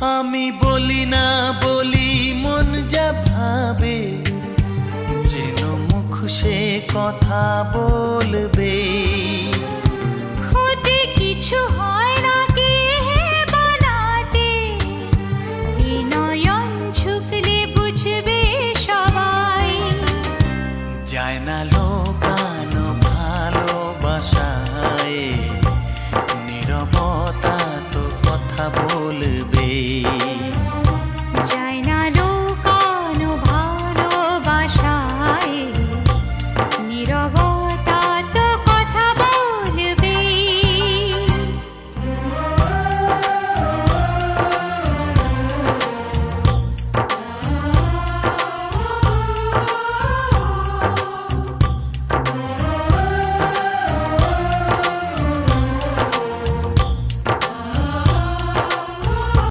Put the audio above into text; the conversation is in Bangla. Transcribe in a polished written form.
আমি বলি না বলি মন যা ভাবে, যেন মুখ সে কথা বলবে। ক্ষতি কিছু হয় না কি হে বানাতে, এ নয়ন ঝুঁকলে বুঝবে সবাই। যায় না লোকানো ভালোবাসায়, নীরবতা তো কথা বলবে।